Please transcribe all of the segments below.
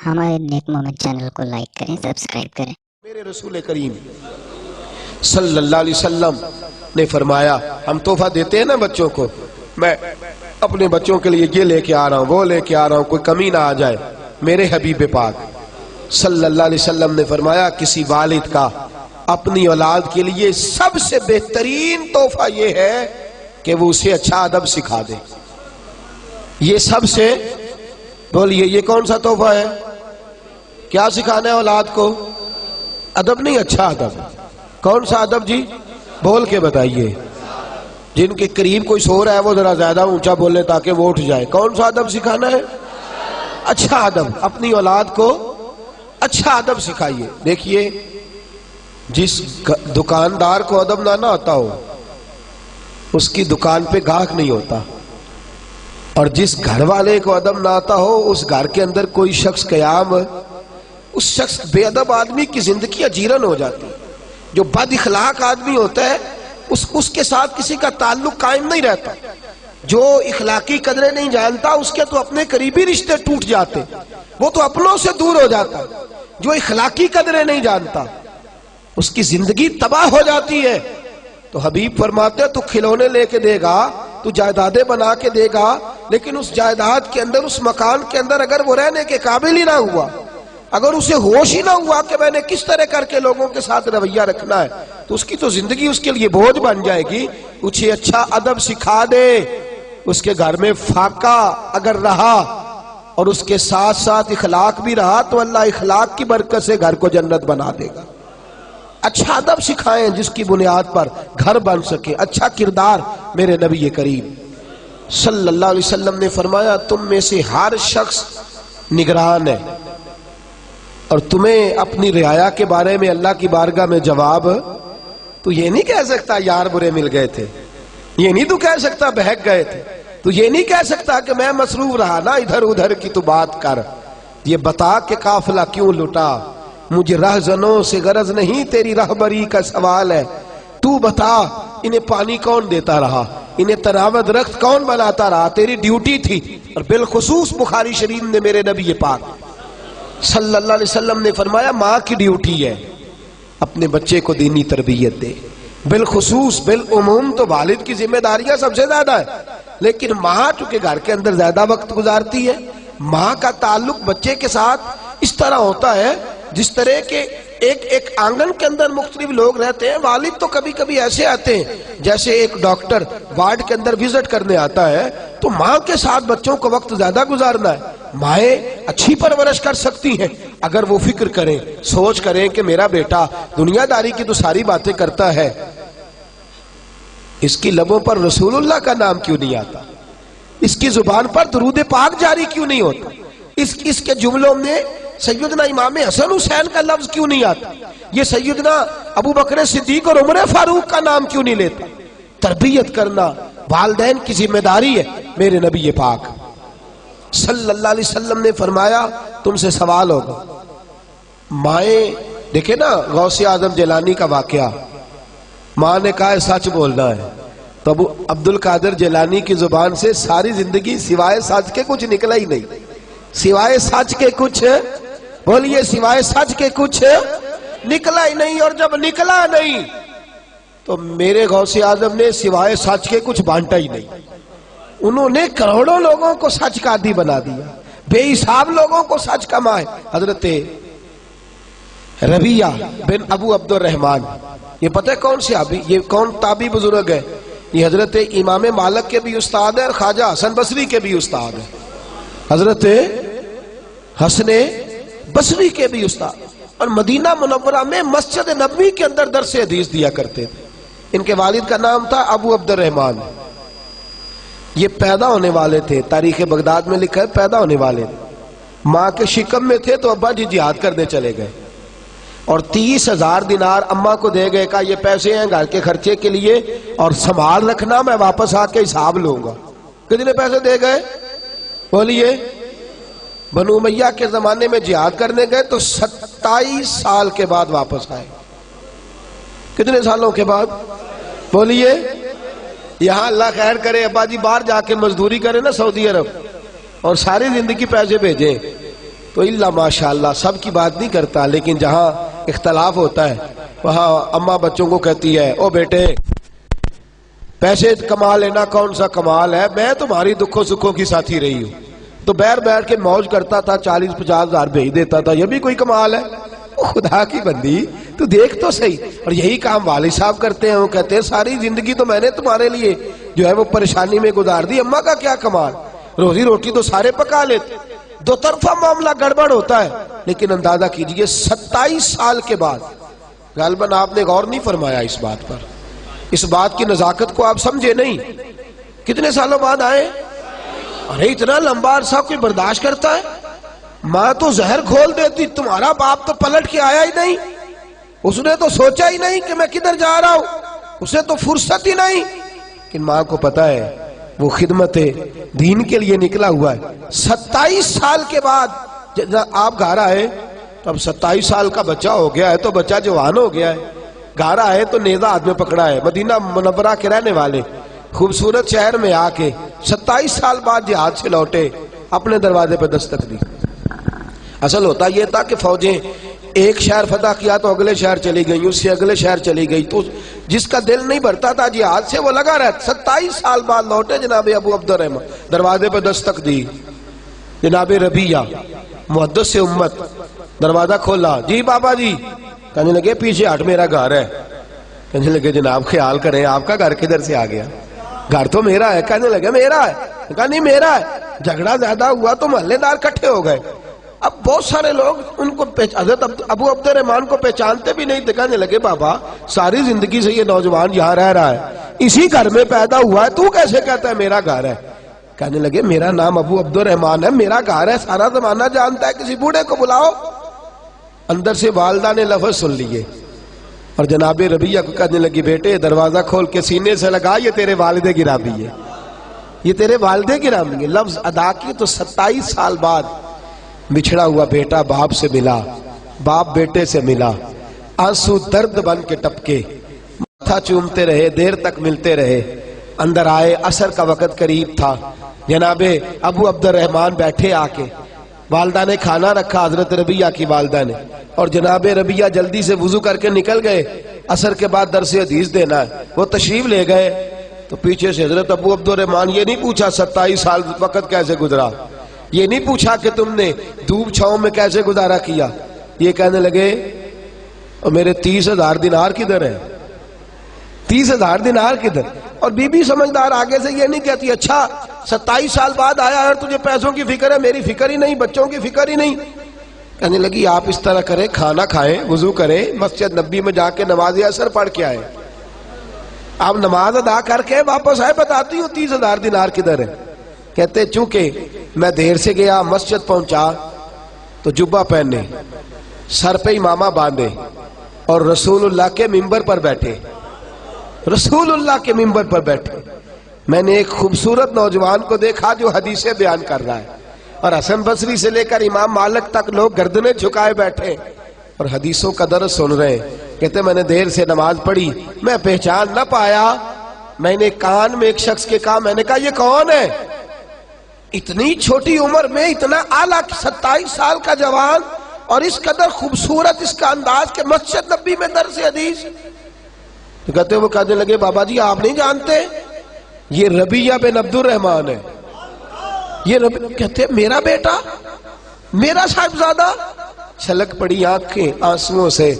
ہمارے نیک moment channel کو like کریں، سبسکرائب کریں۔ میرے رسول کریم صلی اللہ علیہ وسلم نے فرمایا، ہم تحفہ دیتے ہیں نا بچوں کو، میں اپنے بچوں کے لیے یہ لے کے آ رہا ہوں، وہ لے کے آ رہا ہوں، کوئی کمی نہ آ جائے۔ میرے حبیب پاک صلی اللہ علیہ وسلم نے فرمایا، کسی والد کا اپنی اولاد کے لیے سب سے بہترین تحفہ یہ ہے کہ وہ اسے اچھا ادب سکھا دے۔ یہ سب سے بولیے، یہ کون سا تحفہ ہے؟ کیا سکھانا ہے اولاد کو؟ ادب نہیں، اچھا ادب۔ کون سا ادب جی؟ بول کے بتائیے۔ جن کے قریب کوئی سو رہا ہے وہ ذرا زیادہ اونچا بولے تاکہ وہ اٹھ جائے۔ کون سا ادب سکھانا ہے؟ اچھا ادب۔ اپنی اولاد کو اچھا ادب سکھائیے۔ دیکھیے، جس دکاندار کو ادب نہ آتا ہو اس کی دکان پہ گاہک نہیں ہوتا، اور جس گھر والے کو ادب نہ آتا ہو اس گھر کے اندر کوئی شخص قیام، اس شخص بے ادب آدمی کی زندگی اجیرن ہو جاتی ہے۔ جو بد اخلاق آدمی ہوتا ہے اس کے ساتھ کسی کا تعلق قائم نہیں رہتا۔ جو اخلاقی قدریں نہیں جانتا اس کے تو اپنے قریبی رشتے ٹوٹ جاتے، وہ تو اپنوں سے دور ہو جاتا۔ جو اخلاقی قدریں نہیں جانتا اس کی زندگی تباہ ہو جاتی ہے۔ تو حبیب فرماتے ہیں، تو کھلونے لے کے دے گا، تو جائیدادیں بنا کے دے گا، لیکن اس جائیداد کے اندر، اس مکان کے اندر اگر وہ رہنے کے قابل ہی نہ ہوا، اگر اسے ہوش ہی نہ ہوا کہ میں نے کس طرح کر کے لوگوں کے ساتھ رویہ رکھنا ہے، تو اس کی تو زندگی اس کے لیے بوجھ بن جائے گی۔ اسے اچھا ادب سکھا دے۔ اس کے گھر میں فاقہ اگر رہا اور اس کے ساتھ ساتھ اخلاق بھی رہا تو اللہ اخلاق کی برکت سے گھر کو جنت بنا دے گا۔ اچھا ادب سکھائیں جس کی بنیاد پر گھر بن سکے۔ اچھا کردار۔ میرے نبی کریم صلی اللہ علیہ وسلم نے فرمایا، تم میں سے ہر شخص نگران ہے، اور تمہیں اپنی رعایا کے بارے میں اللہ کی بارگاہ میں جواب، تو یہ نہیں کہہ سکتا یار برے مل گئے تھے، یہ نہیں تو کہہ سکتا بہک گئے تھے، تو یہ نہیں کہہ سکتا کہ میں مصروف رہا نا، ادھر ادھر کی تو بات کر، یہ بتا کہ قافلہ کیوں لٹا، مجھے رہزنوں سے غرض نہیں، تیری رہبری کا سوال ہے، تو بتا انہیں پانی کون دیتا رہا، انہیں تناوت رخت کون بناتا رہا، تیری ڈیوٹی تھی۔ اور بالخصوص بخاری شریف نے میرے نبی پاک صلی اللہ علیہ وسلم نے فرمایا، ماں کی ڈیوٹی ہے اپنے بچے کو دینی تربیت دے۔ بالخصوص، بالعموم تو والد کی ذمہ داریاں سب سے زیادہ ہے، لیکن ماں چونکہ گھر کے اندر زیادہ وقت گزارتی ہے، ماں کا تعلق بچے کے ساتھ اس طرح ہوتا ہے جس طرح کے ایک آنگن کے اندر مختلف لوگ رہتے ہیں۔ والد تو کبھی کبھی ایسے آتے ہیں جیسے ایک ڈاکٹر وارڈ کے اندر وزٹ کرنے آتا ہے، تو ماں کے ساتھ بچوں کو وقت زیادہ گزارنا ہے۔ مائیں اچھی پرورش کر سکتی ہیں اگر وہ فکر کریں، سوچ کریں کہ میرا بیٹا دنیا داری کی تو ساری باتیں کرتا ہے، اس کی لبوں پر رسول اللہ کا نام کیوں نہیں آتا، اس کی زبان پر درود پاک جاری کیوں نہیں ہوتا، اس کے جملوں میں سیدنا امام حسن حسین کا لفظ کیوں نہیں آتا، یہ سیدنا ابو بکر صدیق اور عمر فاروق کا نام کیوں نہیں لیتا۔ تربیت کرنا والدین کی ذمہ داری ہے۔ میرے نبی پاک صلی اللہ علیہ وسلم نے فرمایا، تم سے سوال ہوگا، مائیں دیکھیں نا، غوث اعظم جیلانی کا واقعہ، ماں نے کہا ہے سچ بولنا ہے، تو ابو عبد القادر جیلانی کی زبان سے ساری زندگی سوائے سچ کے کچھ نکلا ہی نہیں، سوائے سچ کے کچھ، بولیے، سوائے سچ کے کچھ نکلا ہی نہیں۔ اور جب نکلا نہیں تو میرے غوث اعظم نے سوائے سچ کے کچھ بانٹا ہی نہیں۔ انہوں نے کروڑوں لوگوں کو سچ کا عادی بنا دیا، بے حساب لوگوں کو سچ کا ماہر۔ حضرت ربیہ بن ابو عبد الرحمن، یہ پتہ ہے کون سے آبی، یہ کون تابعی بزرگ ہے؟ یہ حضرت امام مالک کے بھی استاد ہے اور خواجہ حسن بصری کے بھی استاد ہے، حضرت حسن بصری کے بھی استاد، اور مدینہ منورہ میں مسجد نبوی کے اندر درس حدیث دیا کرتے تھے۔ ان کے والد کا نام تھا ابو عبد الرحمن۔ یہ پیدا ہونے والے تھے، تاریخ بغداد میں لکھا ہے پیدا ہونے والے تھے، ماں کے شکم میں تھے تو ابا جی جہاد کرنے چلے گئے، اور 30,000 دینار اماں کو دے گئے، کہا یہ پیسے ہیں گھر کے خرچے کے لیے اور سنبھال رکھنا، میں واپس آ کے حساب لوں گا۔ کتنے پیسے دے گئے؟ بولیے۔ بنو امیہ کے زمانے میں جہاد کرنے گئے تو 27 سال کے بعد واپس آئے۔ کتنے سالوں کے بعد؟ بولیے۔ یہاں اللہ خیر کرے، ابا جی باہر جا کے مزدوری کرے نا سعودی عرب، اور ساری زندگی پیسے بھیجیں، تو اللہ ماشاءاللہ سب کی بات نہیں کرتا، لیکن جہاں اختلاف ہوتا ہے وہاں اماں بچوں کو کہتی ہے او بیٹے پیسے کما لینا کون سا کمال ہے، میں تمہاری دکھوں سکھوں کی ساتھی رہی ہوں، تو بیٹھ کے موج کرتا تھا، 40-50 ہزار بھیج دیتا تھا، یہ بھی کوئی کمال ہے؟ خدا کی بندی تو دیکھ تو صحیح۔ اور یہی کام والد صاحب کرتے ہیں، وہ کہتے ہیں ساری زندگی تو میں نے تمہارے لیے جو ہے وہ پریشانی میں گزار دی، اماں کا کیا کمال، روزی روٹی تو سارے پکا لیتے۔ دو طرفہ معاملہ گڑبڑ ہوتا ہے، لیکن اندازہ کیجئے 27 سال کے بعد، غالباً آپ نے غور نہیں فرمایا اس بات پر، اس بات کی نزاکت کو آپ سمجھے نہیں، کتنے سالوں بعد آئے؟ ارے اتنا لمبا عرصہ کوئی برداشت کرتا ہے؟ ماں تو زہر کھول دیتی، تمہارا باپ تو پلٹ کے آیا ہی نہیں، اس نے تو سوچا ہی نہیں کہ میں کدھر جا رہا ہوں، اسے تو فرصت ہی نہیں۔ لیکن ماں کو پتا ہے وہ خدمت دین کے لیے نکلا ہوا ہے۔ 27 سال کے بعد جب آپ گھر آئے تو اب 27 سال کا بچہ ہو گیا ہے، تو بچہ جوان ہو گیا ہے، گھر آئے تو نیزہ ہاتھ میں پکڑا ہے، مدینہ منورہ کے رہنے والے خوبصورت شہر میں آ کے 27 سال بعد جہاد سے لوٹے، اپنے دروازے پہ دستک دی۔ اصل ہوتا یہ تھا کہ فوجیں ایک شہر فتح کیا تو اگلے شہر چلی گئی، اس سے اگلے شہر چلی گئی، تو جس کا دل نہیں بھرتا تھا جہاد سے وہ لگا رہتا۔ 27 سال بعد لوٹے جناب ابو عبد الرحمن، دروازے پہ دستک دی، جناب ربیہ محدث امت، دروازہ کھولا، جی بابا جی، کہنے لگے پیچھے ہٹ میرا گھر ہے، کہنے لگے جناب خیال کریں آپ کا گھر کدھر سے آ گیا، گھر تو میرا ہے، کہنے لگے میرا ہے، کہا نہیں میرا ہے، جھگڑا زیادہ ہوا تو محلے دار کٹھے ہو گئے، اب بہت سارے لوگ ان کو حضرت ابو عبد الرحمن کو پہچانتے بھی نہیں تھے، کہنے لگے بابا ساری زندگی سے یہ نوجوان یہاں رہ رہا ہے، اسی گھر میں پیدا ہوا ہے، تو کیسے کہتا ہے میرا گھر ہے؟ کہنے لگے میرا نام ابو عبد الرحمن ہے، میرا گھر ہے، سارا زمانہ جانتا ہے، کسی بوڑھے کو بلاؤ۔ اندر سے والدہ نے لفظ سن لیے اور جناب ربیہ کو کہنے لگی بیٹے دروازہ کھول کے سینے سے لگا، یہ تیرے والد گرامی ہے، یہ تیرے والد گرامی ہے۔ لفظ ادا کی تو 27 سال بعد بچھڑا ہوا بیٹا باپ سے ملا، باپ بیٹے سے ملا، آنسو درد بن کے ٹپکے، ماتھا چومتے رہے، دیر تک ملتے رہے، اندر آئے، عصر کا وقت قریب تھا، جناب ابو عبد الرحمن بیٹھے آ کے، والدہ نے کھانا رکھا حضرت ربیہ کی والدہ نے، اور جناب ربیہ جلدی سے وضو کر کے نکل گئے، عصر کے بعد درس حدیث دینا ہے، وہ تشریف لے گئے تو پیچھے سے حضرت ابو عبد الرحمن یہ نہیں پوچھا 27 سال وقت کیسے گزرا، یہ نہیں پوچھا کہ تم نے دھوپ چھاؤں میں کیسے گزارا کیا، یہ کہنے لگے میرے 30,000 دینار کدھر ہیں، 30,000 دینار کدھر؟ اور بی بی سمجھدار آگے سے یہ نہیں کہتی اچھا 27 سال بعد آیا اور تجھے پیسوں کی فکر ہے، میری فکر ہی نہیں، بچوں کی فکر ہی نہیں۔ کہنے لگی آپ اس طرح کریں، کھانا کھائیں، وضو کریں، مسجد نبی میں جا کے نماز عصر پڑھ کے آئے، آپ نماز ادا کر کے واپس آئے، بتاتی ہوں 30,000 دینار کدھر ہے۔ کہتے چونکہ میں دیر سے گیا، مسجد پہنچا تو جبہ پہنے، سر پہ امامہ باندھے اور رسول اللہ کے منبر پر بیٹھے، رسول اللہ کے منبر پر بیٹھے، میں نے ایک خوبصورت نوجوان کو دیکھا جو حدیثیں بیان کر رہا ہے، اور حسن بصری سے لے کر امام مالک تک لوگ گردنیں جھکائے بیٹھے اور حدیثوں کا درس سن رہے ہیں۔ کہتے میں نے دیر سے نماز پڑھی، میں پہچان نہ پایا، میں نے کان میں ایک شخص کے کہا، میں نے کہا یہ کون ہے؟ اتنی چھوٹی عمر میں اتنا اعلیٰ 27 سال کا جوان اور اس قدر خوبصورت اس کا انداز کہ مسجد نبی میں درس حدیث۔ تو کہتے وہ کہنے لگے بابا جی آپ نہیں جانتے یہ ربیہ بن عبد الرحمن ہے، یہ کہتے میرا بیٹا، میرا صاحبزادہ؟ چھلک پڑی آنکھیں آنسوؤں سے،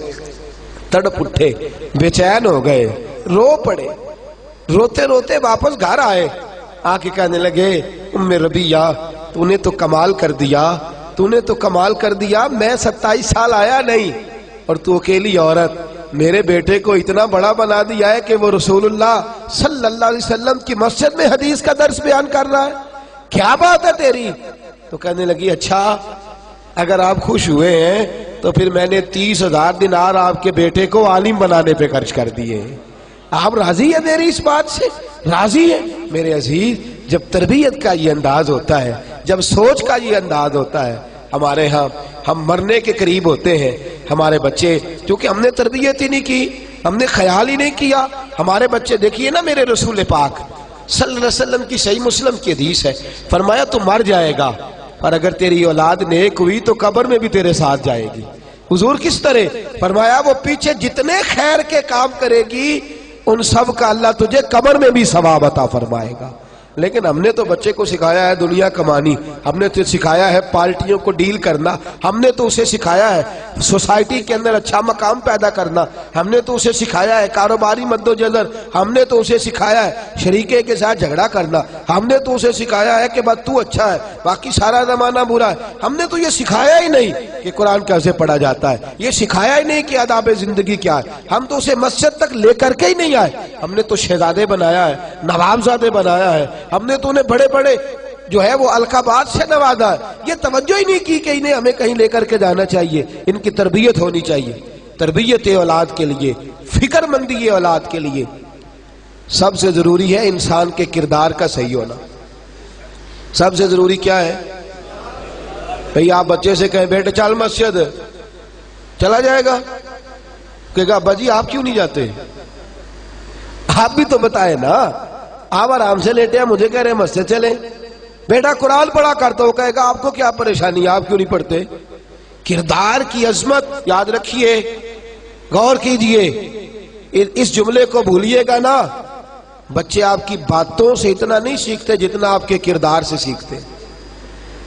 تڑپ اٹھے، بے چین ہو گئے، رو پڑے، روتے روتے واپس گھر آئے، آ کے کہنے لگے ام ربیہ تو نے تو کمال کر دیا، تو نے تو کمال کر دیا، میں 27 سال آیا نہیں اور تو اکیلی عورت میرے بیٹے کو اتنا بڑا بنا دیا ہے کہ وہ رسول اللہ صلی اللہ علیہ وسلم کی مسجد میں حدیث کا درس بیان کر رہا ہے، کیا بات ہے تیری؟ تو کہنے لگی اچھا اگر آپ خوش ہوئے ہیں تو پھر میں نے 30,000 دینار آپ کے بیٹے کو عالم بنانے پہ خرچ کر دیے، آپ راضی ہیں میری اس بات سے؟ راضی ہیں؟ میرے عزیز جب تربیت کا یہ انداز ہوتا ہے، جب سوچ کا یہ انداز ہوتا ہے، ہمارے ہاں ہم مرنے کے قریب ہوتے ہیں، ہمارے بچے کیونکہ ہم نے تربیت ہی نہیں کی، ہم نے خیال ہی نہیں کیا، ہمارے بچے دیکھیے نا میرے رسول پاک صلی اللہ علیہ وسلم کی صحیح مسلم کی حدیث ہے، فرمایا تو مر جائے گا اور اگر تیری اولاد نیک ہوئی تو قبر میں بھی تیرے ساتھ جائے گی۔ حضور کس طرح فرمایا وہ پیچھے جتنے خیر کے کام کرے گی ان سب کا اللہ تجھے قبر میں بھی ثواب عطا فرمائے گا۔ لیکن ہم نے تو بچے کو سکھایا ہے دنیا کمانی، ہم نے تو سکھایا ہے پارٹیوں کو ڈیل کرنا، ہم نے تو اسے سکھایا ہے سوسائٹی کے اندر اچھا مقام پیدا کرنا، ہم نے تو اسے سکھایا ہے کاروباری مد و جزر، ہم نے تو اسے سکھایا ہے شریکے کے ساتھ جھگڑا کرنا، ہم نے تو اسے سکھایا ہے کہ بس تو اچھا ہے باقی سارا زمانہ برا ہے۔ ہم نے تو یہ سکھایا ہی نہیں کہ قرآن کیسے پڑھا جاتا ہے، یہ سکھایا ہی نہیں کہ آداب زندگی کیا ہے، ہم تو اسے مسجد تک لے کر کے ہی نہیں آئے۔ ہم نے تو شہزادے بنایا ہے، نوابزادے بنایا ہے، ہم نے تو انہیں بڑے بڑے جو ہے وہ القابات سے نوازا ہے، یہ توجہ ہی نہیں کی کہ انہیں ہمیں کہیں لے کر کے جانا چاہیے، ان کی تربیت ہونی چاہیے۔ تربیت اولاد کے لیے، فکر مندی اولاد کے لیے سب سے ضروری ہے انسان کے کردار کا صحیح ہونا۔ سب سے ضروری کیا ہے بھئی؟ آپ بچے سے کہیں بیٹے چل مسجد، چلا جائے گا؟ کہے گا ابا جی آپ کیوں نہیں جاتے؟ آپ بھی تو بتائے نا، آپ آرام سے لیٹے ہیں مجھے کہہ رہے ہیں مسجد چلیں۔ بیٹا قرآن پڑھا کرتا ہو، کہے گا آپ کو کیا پریشانی ہے آپ کیوں نہیں پڑھتے؟ کردار کی عظمت یاد رکھیے، غور کیجئے، اس جملے کو بھولیے گا نا۔ بچے آپ کی باتوں سے اتنا نہیں سیکھتے جتنا آپ کے کردار سے سیکھتے،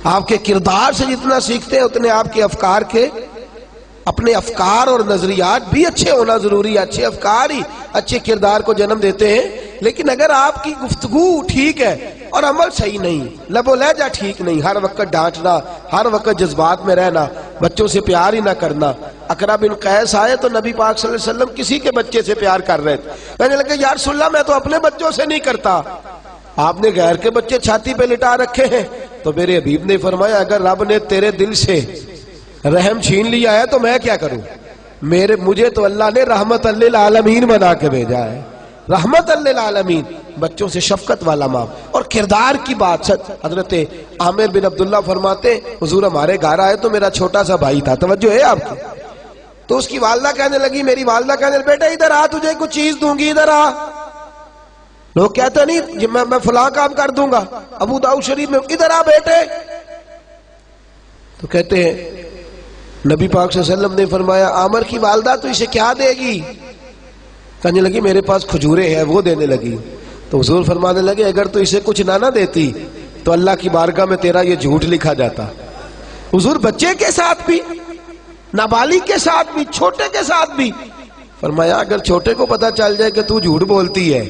آپ کے کردار سے جتنا سیکھتے ہیں اتنے آپ کے افکار کے، اپنے افکار اور نظریات بھی اچھے ہونا ضروری ہے۔ اچھے افکار ہی اچھے کردار کو جنم دیتے ہیں۔ لیکن اگر آپ کی گفتگو ٹھیک ہے اور عمل صحیح نہیں، لب و لہجہ ٹھیک نہیں، ہر وقت ڈانٹنا، ہر وقت جذبات میں رہنا، بچوں سے پیار ہی نہ کرنا۔ اقرا بن قیس آئے تو نبی پاک صلی اللہ علیہ وسلم کسی کے بچے سے پیار کر رہے تھے، کہنے لگے یا رسول اللہ میں تو اپنے بچوں سے نہیں کرتا، آپ نے غیر کے بچے چھاتی پہ لٹا رکھے ہیں۔ تو میرے حبیب نے فرمایا اگر رب نے تیرے دل سے رحم چھین لیا ہے تو میں کیا کروں؟ مجھے تو اللہ نے رحمت للعالمین بنا کے بھیجا ہے، رحمت للعالمین، بچوں سے شفقت والا ماں۔ اور کردار کی بات، حضرت عامر بن عبداللہ فرماتے حضور ہمارے گھر آئے تو میرا چھوٹا سا بھائی تھا، توجہ ہے آپ کی، تو اس کی والدہ کہنے لگی، میری والدہ کہنے لگی بیٹا ادھر آ تجھے کچھ چیز دوں گی، ادھر آ۔ لوگ کہتے نہیں میں فلاں کام کر دوں گا، ابو داؤد شریف میں ادھر آ بیٹے، تو کہتے ہیں نبی پاک صلی اللہ علیہ وسلم نے فرمایا عامر کی والدہ تو اسے کیا دے گی؟ کہنے لگی میرے پاس کھجورے ہیں، وہ دینے لگی۔ تو حضور فرمانے لگے اگر تو اسے کچھ نہ دیتی تو اللہ کی بارگاہ میں تیرا یہ جھوٹ لکھا جاتا۔ حضور بچے کے ساتھ بھی، نابالغ کے ساتھ بھی، چھوٹے کے ساتھ بھی فرمایا اگر چھوٹے کو پتا چل جائے کہ تو جھوٹ بولتی ہے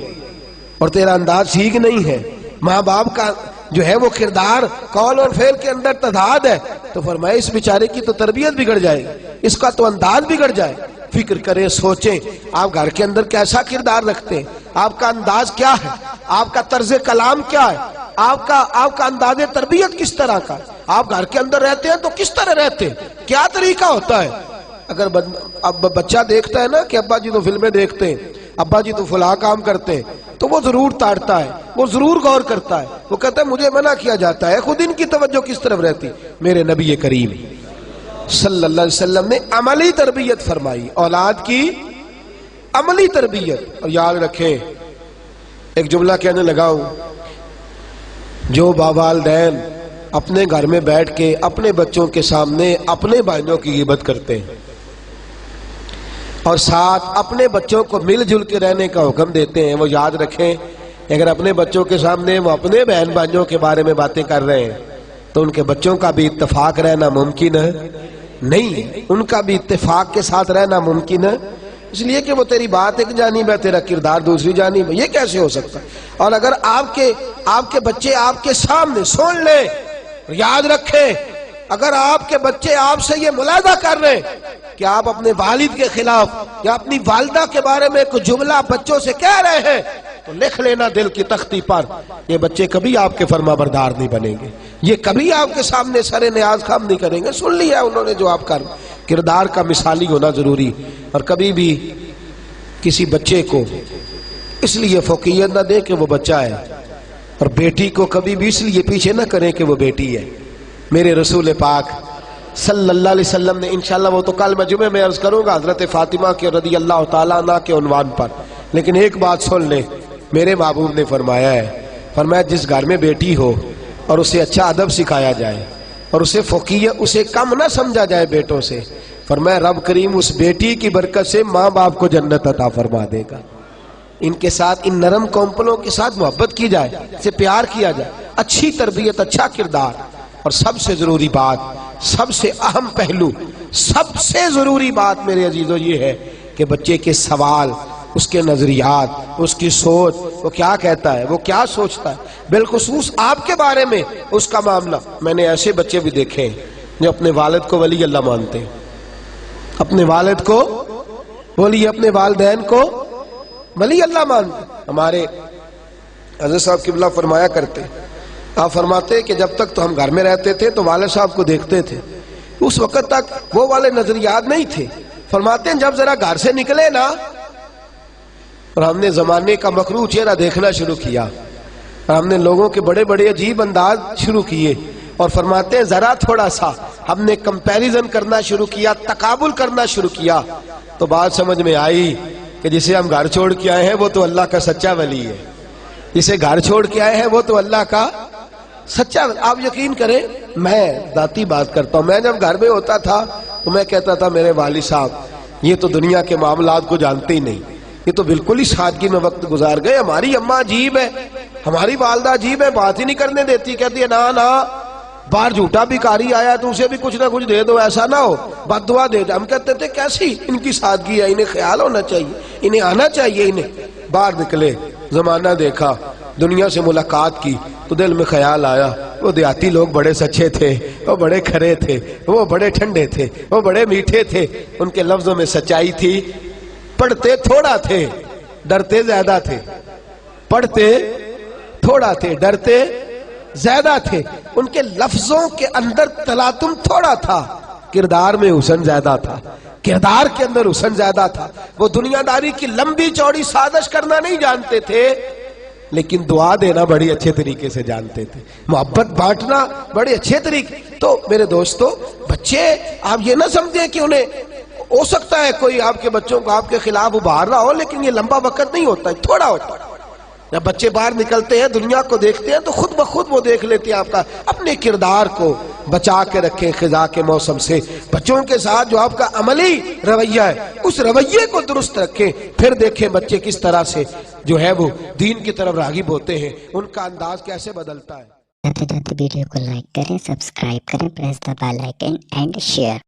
اور تیرا انداز ٹھیک نہیں ہے، ماں باپ کا جو ہے وہ کردار قول اور فعل کے اندر تضاد ہے، تو فرمایا اس بیچارے کی تو تربیت بگڑ جائے گی، اس کا تو انداز بگڑ جائے۔ فکر کریں، سوچیں آپ گھر کے اندر کیسا کردار رکھتے ہیں، آپ کا انداز کیا ہے، آپ کا طرز کلام کیا ہے، آپ کا انداز تربیت کس طرح کا، آپ گھر کے اندر رہتے ہیں تو کس طرح رہتے ہیں، کیا طریقہ ہوتا ہے۔ اگر اب بچہ دیکھتا ہے نا کہ ابا جی تو فلمیں دیکھتے ہیں، ابا جی تو فلاں کام کرتے ہیں، تو وہ ضرور تاڑتا ہے، وہ ضرور غور کرتا ہے، وہ کہتا ہے مجھے منع کیا جاتا ہے، خود ان کی توجہ کس طرف رہتی۔ میرے نبی کریم صلی اللہ علیہ وسلم نے عملی تربیت فرمائی، اولاد کی عملی تربیت۔ اور یاد رکھیں ایک جملہ کہنے لگا ہوں، جو والدین اپنے گھر میں بیٹھ کے اپنے بچوں کے سامنے اپنے بھائیوں کی غیبت کرتے ہیں اور ساتھ اپنے بچوں کو مل جل کے رہنے کا حکم دیتے ہیں، وہ یاد رکھیں اگر اپنے بچوں کے سامنے وہ اپنے بہن بھائیوں کے بارے میں باتیں کر رہے ہیں تو ان کے بچوں کا بھی اتفاق رہنا ممکن ہے نہیں، ان کا بھی اتفاق کے ساتھ رہنا ممکن ہے، اس لیے کہ وہ تیری بات ایک جانب ہے، تیرا کردار دوسری جانب ہے، یہ کیسے ہو سکتا ہے؟ اور اگر آپ کے بچے آپ کے سامنے سن لیں، یاد رکھیں اگر آپ کے بچے آپ سے یہ ملاحظہ کر رہے ہیں کہ آپ اپنے والد کے خلاف یا اپنی والدہ کے بارے میں کوئی جملہ بچوں سے کہہ رہے ہیں تو لکھ لینا دل کی تختی پر، یہ بچے کبھی آپ کے فرما بردار نہیں بنیں گے، یہ کبھی آپ کے سامنے سر نیاز خم نہیں کریں گے۔ سن لیا انہوں نے جو آپ کا کردار کا مثالی ہونا ضروری۔ اور کبھی بھی کسی بچے کو اس لیے فوقیت نہ دیں کہ وہ بچہ ہے، اور بیٹی کو کبھی بھی اس لیے پیچھے نہ کریں کہ وہ بیٹی ہے۔ میرے رسول پاک صلی اللہ علیہ وسلم نے انشاءاللہ وہ تو کل میں جمعے میں عرض کروں گا حضرت فاطمہ کے رضی اللہ تعالیٰ عنہ کے عنوان پر، لیکن ایک بات سن لیں، میرے محبوب نے فرمایا جس گھر میں بیٹی ہو اور اسے اچھا ادب سکھایا جائے، اور اسے فوقیہ اسے کم نہ سمجھا جائے بیٹوں سے. فرمایا رب کریم اس بیٹی کی برکت سے ماں باپ کو جنت عطا فرما دے گا. ان کے ساتھ ان نرم کونپلوں کے ساتھ محبت کی جائے, اسے پیار کیا جائے, اچھی تربیت, اچھا کردار. اور سب سے ضروری بات, سب سے اہم پہلو, سب سے ضروری بات میرے عزیزو یہ ہے کہ بچے کے سوال, اس کے نظریات, اس کی سوچ, وہ کیا کہتا ہے, وہ کیا سوچتا ہے, بالخصوص آپ کے بارے میں اس کا معاملہ. میں نے ایسے بچے بھی دیکھے ہیں جو اپنے والد کو ولی اللہ مانتے ہیں, اپنے والد کو ولی, اپنے والدین کو ولی اللہ مانتے. ہمارے حضرت صاحب قبلہ فرمایا کرتے, آپ فرماتے کہ جب تک تو ہم گھر میں رہتے تھے تو والد صاحب کو دیکھتے تھے, اس وقت تک وہ والے نظریات نہیں تھے. فرماتے ہیں جب ذرا گھر سے نکلے نا اور ہم نے زمانے کا مکروہ چہرہ دیکھنا شروع کیا, اور ہم نے لوگوں کے بڑے بڑے عجیب انداز شروع کیے, اور فرماتے ہیں ذرا تھوڑا سا ہم نے کمپیریزن کرنا شروع کیا, تقابل کرنا شروع کیا, تو بات سمجھ میں آئی کہ جسے ہم گھر چھوڑ کے آئے ہیں وہ تو اللہ کا سچا ولی ہے, جسے گھر چھوڑ کے آئے ہیں وہ تو اللہ کا سچا. آپ یقین کریں, میں ذاتی بات کرتا ہوں, میں جب گھر میں ہوتا تھا تو میں کہتا تھا میرے والد صاحب یہ تو دنیا کے معاملات کو جانتے ہی نہیں, یہ تو بالکل ہی سادگی میں وقت گزار گئے. ہماری اماں عجیب ہے, ہماری والدہ عجیب ہے, بات ہی نہیں کرنے دیتی, کہتی ہے نا نا باہر جھوٹا بھکاری آیا تو اسے بھی کچھ نہ کچھ دے دو, ایسا نہ ہو, بد دعا دے دو. ہم کہتے تھے کیسی ان کی سادگی ہے, انہیں خیال ہونا چاہیے, انہیں آنا چاہیے. انہیں باہر نکلے, زمانہ دیکھا, دنیا سے ملاقات کی تو دل میں خیال آیا وہ دیہاتی لوگ بڑے سچے تھے, وہ بڑے کھرے تھے, وہ بڑے ٹھنڈے تھے, وہ بڑے میٹھے تھے, ان کے لفظوں میں سچائی تھی. پڑھتے تھوڑا تھے, ڈرتے زیادہ تھے, پڑھتے تھوڑا تھے, ڈرتے زیادہ تھے. ان کے لفظوں کے اندر تلاطم تھوڑا تھا, کردار میں حسن زیادہ تھا, کردار کے اندر حسن زیادہ تھا. وہ دنیا داری کی لمبی چوڑی سازش کرنا نہیں جانتے تھے, لیکن دعا دینا بڑی اچھے طریقے سے جانتے تھے, محبت بانٹنا بڑے اچھے طریقے. تو میرے دوستو, بچے آپ یہ نہ سمجھیں کہ انہیں ہو سکتا ہے کوئی آپ کے بچوں کو آپ کے خلاف ابھار رہا ہو, لیکن یہ لمبا وقت نہیں ہوتا ہے, تھوڑا ہوتا ہے. جب بچے باہر نکلتے ہیں, دنیا کو دیکھتے ہیں, تو خود بخود وہ دیکھ لیتے ہیں آپ کا اپنے کردار کو بچا کے رکھیں خزاں کے موسم سے. بچوں کے ساتھ جو آپ کا عملی رویہ ہے اس رویے کو درست رکھیں, پھر دیکھیں بچے کس طرح سے جو ہے وہ دین کی طرف راغب ہوتے ہیں, ان کا انداز کیسے بدلتا ہے. جاتے جاتے ویڈیو کو لائک کریں, سبسکرائب کریں, press the bell icon and share.